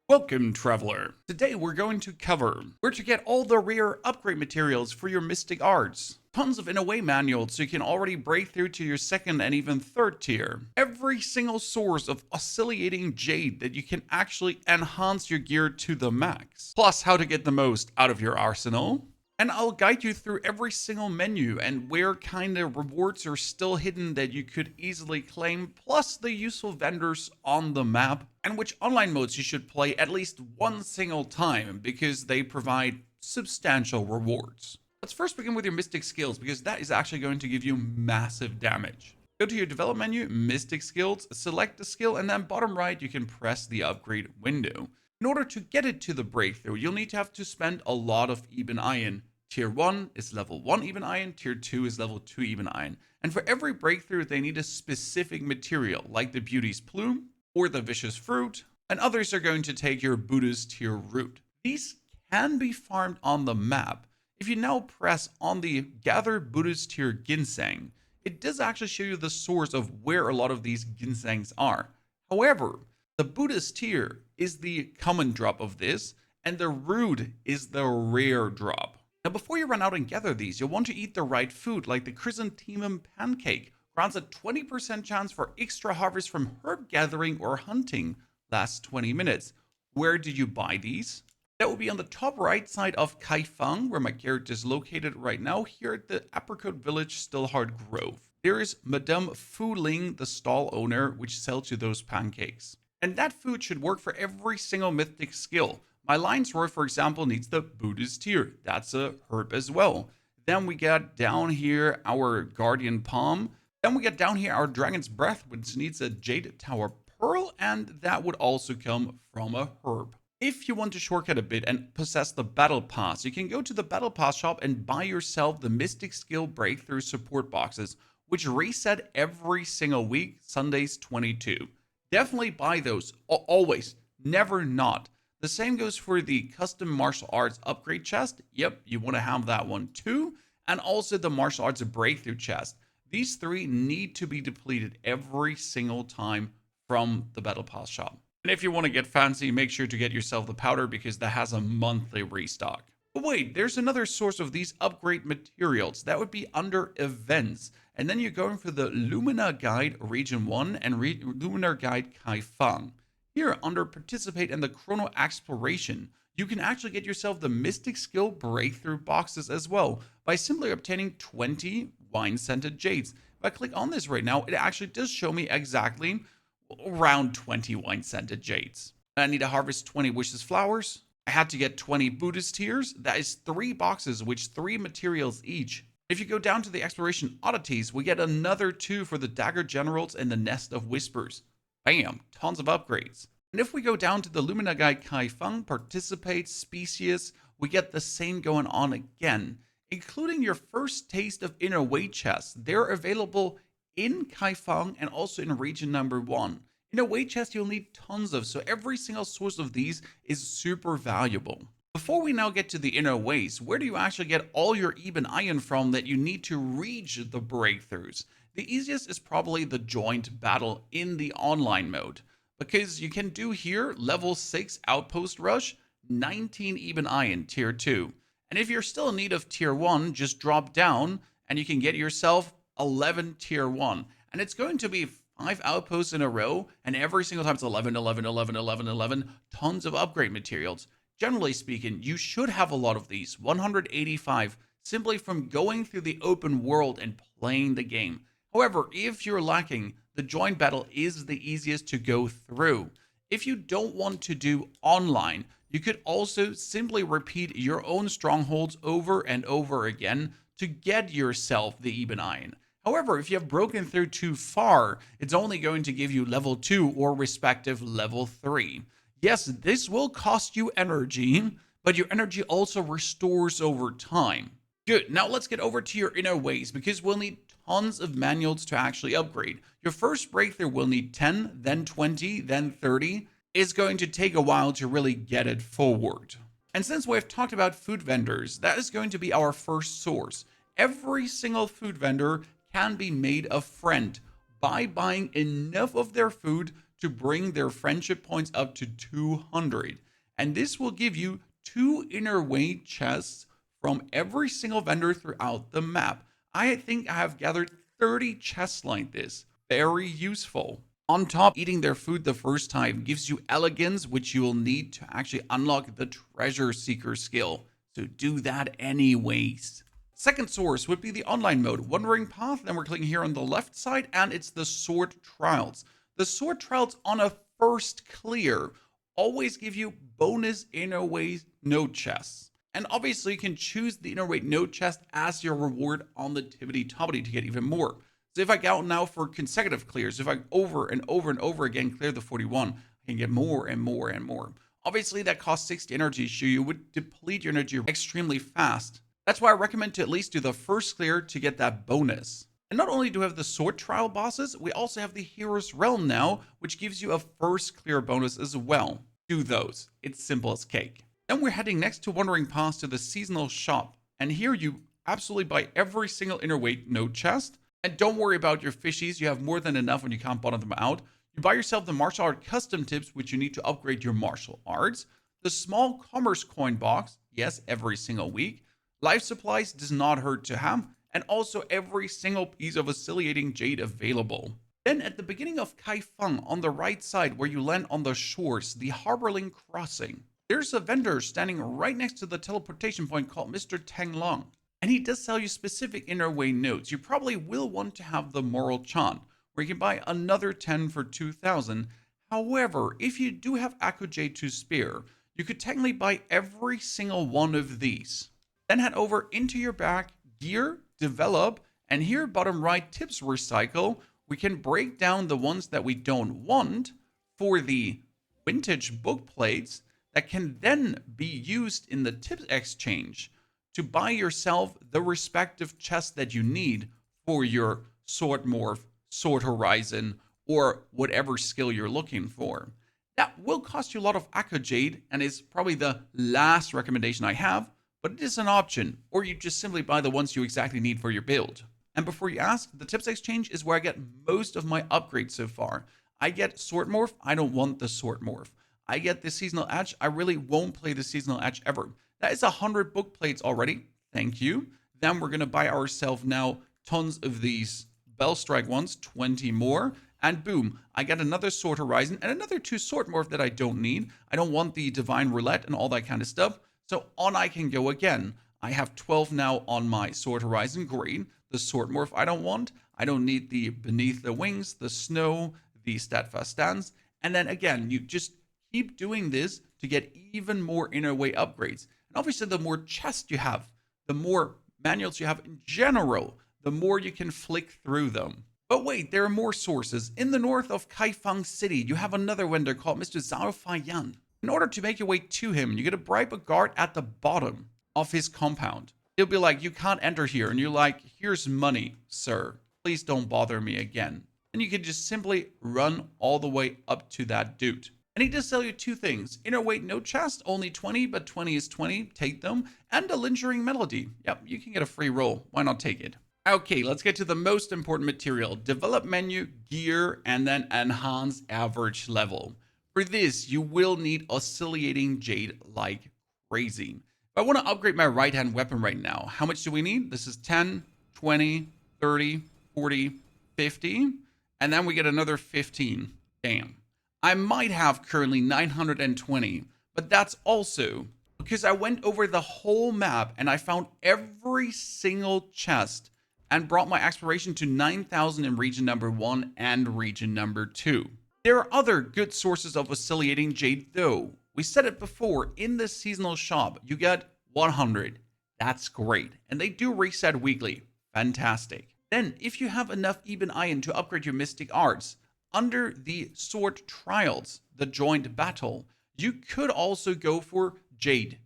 Welcome, Traveler. Today we're going to cover where to get all the rare upgrade materials for your Mystic Arts. Tons of in-a-way manuals so you can already break through to your second and even third tier. Every single source of Oscillating Jade that you can actually enhance your gear to the max. Plus how to get the most out of your arsenal. And I'll guide you through every single menu and where kind of rewards are still hidden that you could easily claim, plus the useful vendors on the map, and which online modes you should play at least one single time because they provide substantial rewards. Let's first begin with your Mystic skills because that is actually going to give you massive damage. Go to your develop menu, Mystic skills, select the skill, and then bottom right you can press the upgrade window. In order to get it to the breakthrough, you'll need to have to spend a lot of Ebon Iron. Tier 1 is level 1 Ebon Iron, Tier 2 is level 2 Ebon Iron. And for every breakthrough, they need a specific material, like the Beauty's Plume or the Vicious Fruit, and others are going to take your Buddha's Tier Root. These can be farmed on the map. If you now press on the Gather Buddha's Tier Ginseng, it does actually show you the source of where a lot of these ginsengs are. However, the Buddha's Tier is the common drop of this, and the root is the rare drop. Now, before you run out and gather these, you'll want to eat the right food, like the chrysanthemum pancake. Grants a 20% chance for extra harvest from herb gathering or hunting. Lasts 20 minutes. Where did you buy these? That will be on the top right side of Kaifeng, where my character is located right now, here at the Apricot Village, Stillheart Grove. There is Madame Fu Ling, the stall owner, which sells you those pancakes. And that food should work for every single mythic skill. My Lion's Roar, for example, needs the Buddha's Tear. That's a herb as well. Then we get down here our Guardian Palm. Then we get down here our Dragon's Breath, which needs a Jade Tower Pearl, and that would also come from a herb. If you want to shortcut a bit and possess the Battle Pass, you can go to the Battle Pass shop and buy yourself the Mystic Skill Breakthrough support boxes, which reset every single week, Sundays 22. Definitely buy those, always, never not. The same goes for the custom martial arts upgrade chest. Yep, you want to have that one too. And also the martial arts breakthrough chest. These three need to be depleted every single time from the Battle Pass shop. And if you want to get fancy, make sure to get yourself the powder because that has a monthly restock. But wait, there's another source of these upgrade materials. That would be under events. And then you're going for the Lumina Guide Region 1 and Lumina Guide Kaifeng. Here, under Participate in the Chrono Exploration, you can actually get yourself the Mystic Skill Breakthrough boxes as well by simply obtaining 20 wine-scented jades. If I click on this right now, it actually does show me exactly around 20 wine-scented jades. I need to harvest 20 Wishes Flowers. I had to get 20 Buddhist Tears. That is 3 boxes, which 3 materials each. If you go down to the Exploration Oddities, we get another 2 for the Dagger Generals and the Nest of Whispers. Bam, tons of upgrades. And if we go down to the Lumina Guide Kaifeng, Participate, Species, we get the same going on again, including your first taste of inner way chests. They're available in Kaifeng and also in region number 1. Inner way chests you'll need tons of, so every single source of these is super valuable. Before we now get to the inner ways, where do you actually get all your Ebon Iron from that you need to reach the breakthroughs? The easiest is probably the joint battle in the online mode, because you can do here level 6 Outpost Rush, 19 Ebon Iron Tier 2. And if you're still in need of Tier 1, just drop down and you can get yourself 11 Tier 1. And it's going to be 5 outposts in a row, and every single time it's 11, 11, 11, 11, 11, tons of upgrade materials. Generally speaking, you should have a lot of these, 185, simply from going through the open world and playing the game. However, if you're lacking, the joint battle is the easiest to go through. If you don't want to do online, you could also simply repeat your own strongholds over and over again to get yourself the Ebon Iron. However, if you have broken through too far, it's only going to give you level 2 or respective level 3. Yes, this will cost you energy, but your energy also restores over time. Good, now let's get over to your inner ways because we'll need tons of manuals to actually upgrade. Your first breakthrough will need 10, then 20, then 30. It's going to take a while to really get it forward. And since we've talked about food vendors, that is going to be our first source. Every single food vendor can be made a friend by buying enough of their food to bring their friendship points up to 200. And this will give you 2 inner way chests from every single vendor throughout the map. I think I have gathered 30 chests like this. Very useful. On top, eating their food the first time gives you elegance, which you will need to actually unlock the treasure seeker skill. So do that anyways. Second source would be the online mode, Wandering Path. Then we're clicking here on the left side, and it's the Sword Trials. The Sword Trials on a first clear always give you bonus inner way node chests. And obviously you can choose the inner way node chest as your reward on the Tibbity Tobbity to get even more. So if I go out now for consecutive clears, if I over and over and over again clear the 41, I can get more and more and more. Obviously that costs 60 energy, so you would deplete your energy extremely fast. That's why I recommend to at least do the first clear to get that bonus. And not only do we have the sword trial bosses, we also have the Hero's Realm now, which gives you a first clear bonus as well. Do those. It's simple as cake. Then we're heading next to Wandering Paths to the seasonal shop. And here you absolutely buy every single inner weight node chest. And don't worry about your fishies, you have more than enough when you can't bottom them out. You buy yourself the martial art custom tips, which you need to upgrade your martial arts. The small commerce coin box, yes, every single week. Life supplies does not hurt to have, and also every single piece of Oscillating Jade available. Then at the beginning of Kaifeng, on the right side where you land on the shores, the Harborling Crossing, there's a vendor standing right next to the teleportation point called Mr. Tanglong. And he does sell you specific inner way nodes. You probably will want to have the Moral Chant, where you can buy another 10 for 2,000. However, if you do have Akko Jade to spare, you could technically buy every single one of these. Then head over into your back, gear, develop, and here bottom right tips recycle. We can break down the ones that we don't want for the vintage book plates that can then be used in the tips exchange to buy yourself the respective chest that you need for your sword morph, sword horizon, or whatever skill you're looking for. That will cost you a lot of Akko Jade and is probably the last recommendation I have, but it is an option, or you just simply buy the ones you exactly need for your build. And before you ask, the tips exchange is where I get most of my upgrades so far. I get sword morph, I don't want the sword morph. I get the seasonal edge, I really won't play the seasonal edge ever. That is 100 book plates already, thank you. Then we're gonna buy ourselves now tons of these Bellstrike ones, 20 more. And boom, I get another sword horizon and another 2 sword morph that I don't need. I don't want the divine roulette and all that kind of stuff. So on I can go again. I have 12 now on my sword horizon, great. The sword morph I don't want. I don't need the beneath the wings, the snow, the steadfast stance. And then again, you just keep doing this to get even more inner way upgrades. And obviously the more chests you have, the more manuals you have in general, the more you can flick through them. But wait, there are more sources. In the north of Kaifeng City, you have another vendor called Mr. Zhao Faiyan. In order to make your way to him, you gotta bribe a guard at the bottom of his compound. He'll be like, you can't enter here. And you're like, here's money, sir. Please don't bother me again. And you can just simply run all the way up to that dude. And he does sell you 2 things. Inner weight node chest, only 20, but 20 is 20. Take them. And a lingering melody. Yep, you can get a free roll. Why not take it? Okay, let's get to the most important material. Develop menu, gear, and then enhance average level. For this, you will need Oscillating Jade like crazy. If I want to upgrade my right-hand weapon right now, how much do we need? This is 10, 20, 30, 40, 50, and then we get another 15. Damn. I might have currently 920, but that's also because I went over the whole map and I found every single chest and brought my exploration to 9,000 in region number 1 and region number 2. There are other good sources of Oscillating Jade though. We said it before, in the seasonal shop, you get 100. That's great. And they do reset weekly. Fantastic. Then, if you have enough Ebon Iron to upgrade your mystic arts, under the sword trials, the joint battle, you could also go for Jade,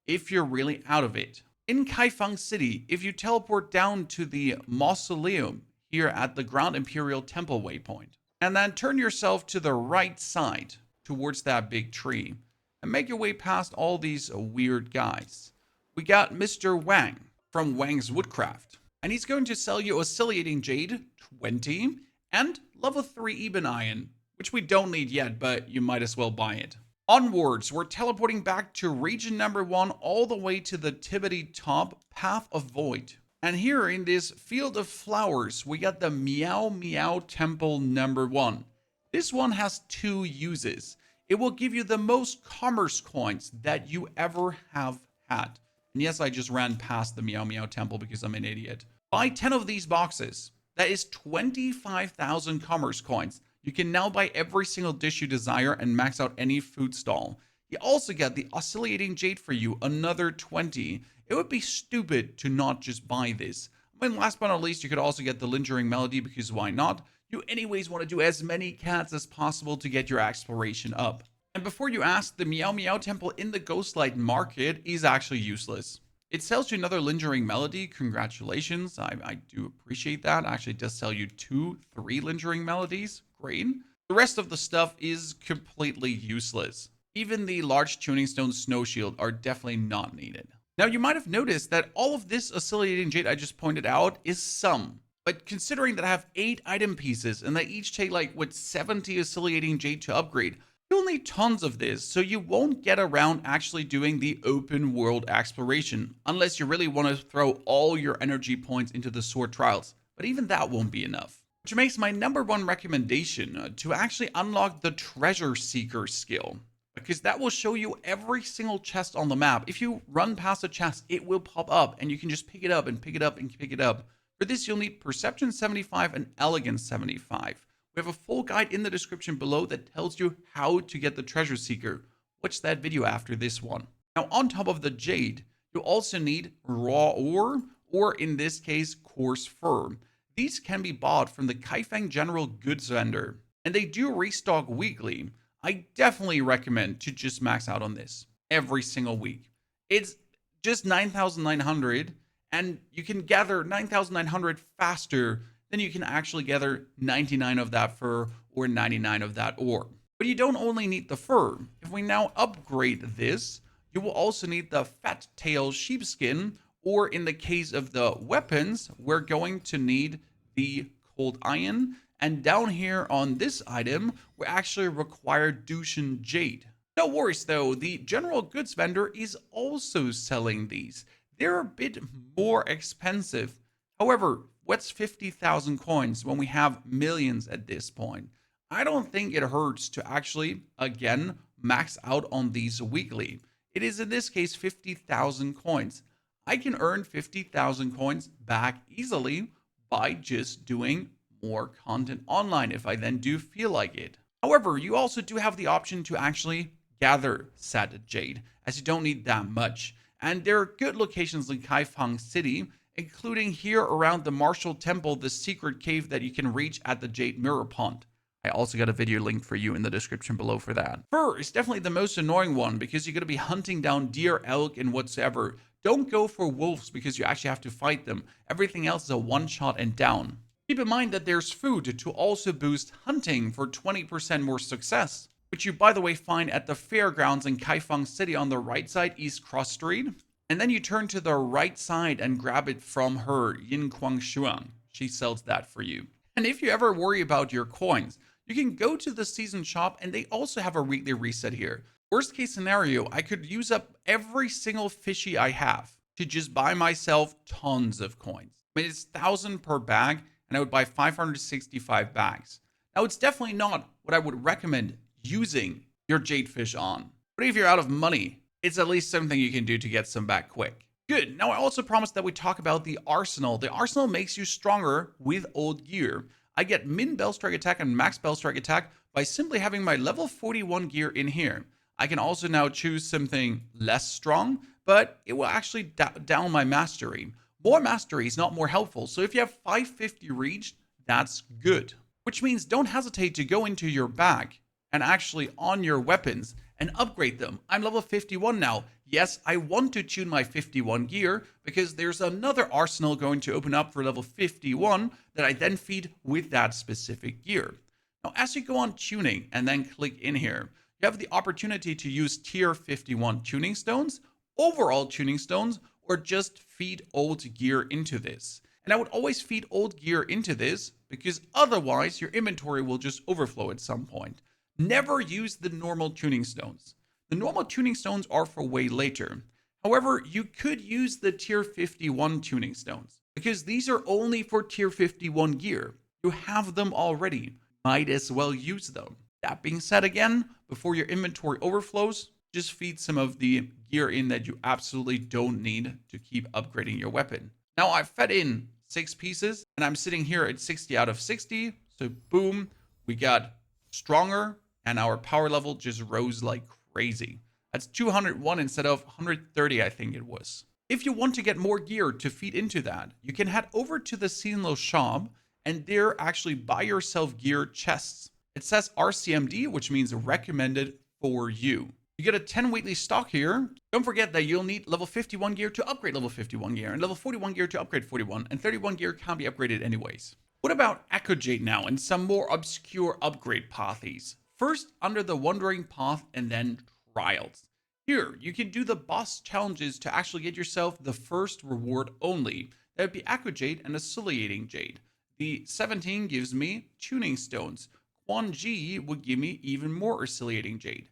if you're really out of it. In Kaifeng City, if you teleport down to the mausoleum here at the Grand Imperial Temple waypoint, and then turn yourself to the right side towards that big tree, and make your way past all these weird guys. We got Mr. Wang from Wang's Woodcraft, and he's going to sell you Oscillating Jade, 20, and level 3 Ebon Iron, which we don't need yet, but you might as well buy it. Onwards, we're teleporting back to region number 1 all the way to the tippity top Path of Void. And here in this field of flowers, we got the Meow Meow Temple number 1. This one has 2 uses. It will give you the most commerce coins that you ever have had. And yes, I just ran past the Meow Meow Temple because I'm an idiot. Buy 10 of these boxes. That is 25,000 commerce coins. You can now buy every single dish you desire and max out any food stall. You also get the Oscillating Jade for you, another 20. It would be stupid to not just buy this. I mean, last but not least, you could also get the Lingering Melody because why not? You anyways want to do as many cats as possible to get your exploration up. And before you ask, the Meow Meow Temple in the Ghostlight Market is actually useless. It sells you another Lingering Melody. Congratulations. I do appreciate that. Actually, it does sell you 3 Lingering Melodies. Great. The rest of the stuff is completely useless. Even the large tuning stone snow shield are definitely not needed. Now, you might have noticed that all of this Oscillating Jade I just pointed out is some. But considering that I have 8 item pieces and they each take like, 70 Oscillating Jade to upgrade, you'll need tons of this, so you won't get around actually doing the open world exploration, unless you really want to throw all your energy points into the sword trials, but even that won't be enough. Which makes my number 1 recommendation to actually unlock the Treasure Seeker skill, because that will show you every single chest on the map. If you run past a chest, it will pop up, and you can just pick it up and pick it up and pick it up. For this, you'll need Perception 75 and Elegance 75. We have a full guide in the description below that tells you how to get the Treasure Seeker. Watch that video after this one. Now, on top of the Jade, you also need Raw Ore, or in this case, Coarse Fur. These can be bought from the Kaifeng General Goods Vendor, and they do restock weekly. I definitely recommend to just max out on this every single week. It's just 9,900, and you can gather 9,900 faster then you can actually gather 99 of that fur or 99 of that ore. But you don't only need the fur. If we now upgrade this, you will also need the fat tail sheepskin, or in the case of the weapons, we're going to need the cold iron. And down here on this item, we actually require Dushan Jade. No worries though, the general goods vendor is also selling these. They're a bit more expensive. However, what's 50,000 coins when we have millions at this point? I don't think it hurts to actually, again, max out on these weekly. It is in this case 50,000 coins. I can earn 50,000 coins back easily by just doing more content online if I then do feel like it. However, you also do have the option to actually gather said Jade, as you don't need that much. And there are good locations in Kaifeng City, including here around the Martial Temple, the secret cave that you can reach at the Jade Mirror Pond. I also got a video linked for you in the description below for that. Fur is definitely the most annoying one because you're going to be hunting down deer, elk, and whatsoever. Don't go for wolves because you actually have to fight them. Everything else is a one-shot and down. Keep in mind that there's food to also boost hunting for 20% more success, which you, by the way, find at the fairgrounds in Kaifeng City on the right side, East Cross Street. And then you turn to the right side and grab it from her, Yin Kuang Shuang. She sells that for you. And if you ever worry about your coins, you can go to the season shop and they also have a weekly reset here. Worst case scenario, I could use up every single fishy I have to just buy myself tons of coins. I mean, it's 1,000 per bag and I would buy 565 bags. Now, it's definitely not what I would recommend using your jade fish on. But if you're out of money, it's at least something you can do to get some back quick. Good. Now, I also promised that we talk about the arsenal. The arsenal makes you stronger with old gear. I get min bell strike attack and max bell strike attack by simply having my level 41 gear in here. I can also now choose something less strong, but it will actually down my mastery. More mastery is not more helpful, so if you have 550 reached, that's good. Which means don't hesitate to go into your bag and actually on your weapons and upgrade them. I'm level 51 now. Yes, I want to tune my 51 gear because there's another arsenal going to open up for level 51 that I then feed with that specific gear. Now, as you go on tuning and then click in here, you have the opportunity to use tier 51 tuning stones, overall tuning stones, or just feed old gear into this. And I would always feed old gear into this because otherwise your inventory will just overflow at some point. Never use the normal tuning stones. The normal tuning stones are for way later. However, you could use the tier 51 tuning stones because these are only for tier 51 gear. You have them already. Might as well use them. That being said, again, before your inventory overflows, just feed some of the gear in that you absolutely don't need to keep upgrading your weapon. Now I've fed in 6 pieces and I'm sitting here at 60 out of 60. So boom, we got stronger and our power level just rose like crazy. That's 201 instead of 130, I think it was. If you want to get more gear to feed into that, you can head over to the Seasonal shop and there actually buy yourself gear chests. It says RCMD, which means recommended for you. You get a 10 weekly stock here. Don't forget that you'll need level 51 gear to upgrade level 51 gear, and level 41 gear to upgrade 41, and 31 gear can be upgraded anyways. What about Echo Jade now and some more obscure upgrade pathies? First, under the Wandering Path and then Trials. Here, you can do the boss challenges to actually get yourself the first reward only. That would be Echo Jade and Oscillating Jade. The 17 gives me tuning stones. Quan G would give me even more Oscillating Jade.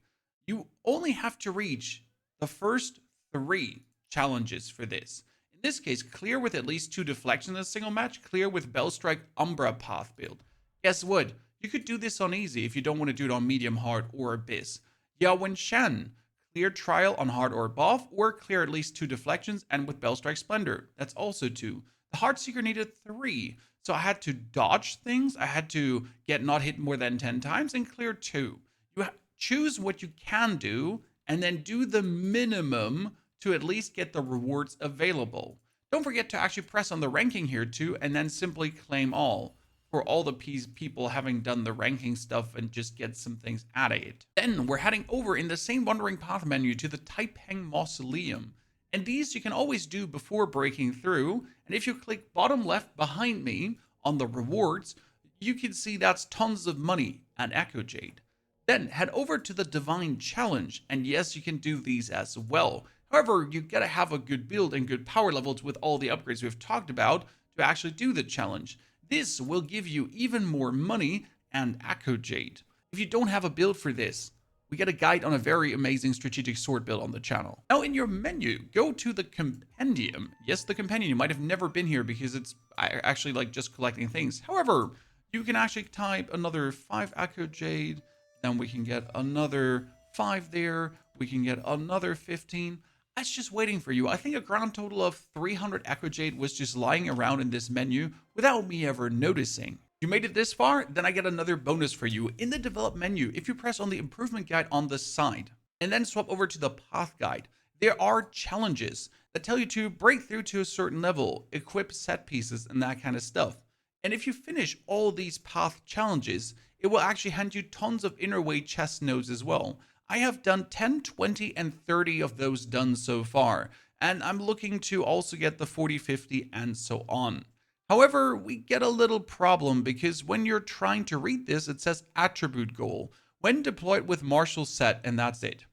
You only have to reach the first 3 challenges for this. In this case, clear with at least 2 deflections in a single match, clear with Bellstrike Umbra path build. Guess what? You could do this on easy if you don't want to do it on medium, hard, or abyss. Yawen Shen, clear trial on hard or buff, or clear at least 2 deflections, and with Bellstrike Splendor, that's also 2. The Heartseeker needed 3, so I had to dodge things, I had to get not hit more than 10 times, and clear 2. You choose what you can do, and then do the minimum to at least get the rewards available. Don't forget to actually press on the ranking here too, and then simply claim all for all the people having done the ranking stuff and just get some things out of it. Then we're heading over in the same Wandering Path menu to the Taiping Mausoleum. And these you can always do before breaking through. And if you click bottom left behind me on the rewards, you can see that's tons of money and Echo Jade. Then head over to the Divine Challenge, and yes, you can do these as well. However, you gotta have a good build and good power levels with all the upgrades we've talked about to actually do the challenge. This will give you even more money and Echo Jade. If you don't have a build for this, we get a guide on a very amazing strategic sword build on the channel. Now in your menu, go to the Compendium. Yes, the Compendium, you might have never been here because it's actually like just collecting things. However, you can actually type another 5 Echo Jade, then we can get another 5 there, we can get another 15. That's just waiting for you. I think a grand total of 300 Echo Jade was just lying around in this menu without me ever noticing. You made it this far, then I get another bonus for you. In the develop menu, if you press on the improvement guide on the side, and then swap over to the path guide, there are challenges that tell you to break through to a certain level, equip set pieces, and that kind of stuff. And if you finish all these path challenges, it will actually hand you tons of inner way chest nodes as well. I have done 10, 20, and 30 of those done so far, and I'm looking to also get the 40, 50, and so on. However, we get a little problem because when you're trying to read this, it says attribute goal. When deployed with martial set, and that's it.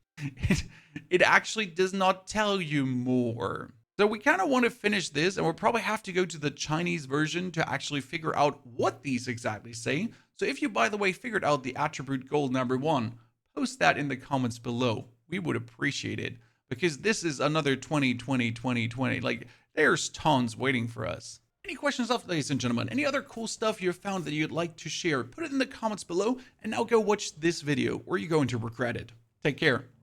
It actually does not tell you more. So we kind of want to finish this, and we'll probably have to go to the Chinese version to actually figure out what these exactly say. So if you, by the way, figured out the attribute goal number 1, post that in the comments below. We would appreciate it because this is another 2020. Like, there's tons waiting for us. Any questions left, ladies and gentlemen? Any other cool stuff you have found that you'd like to share? Put it in the comments below, and now go watch this video or you're going to regret it. Take care.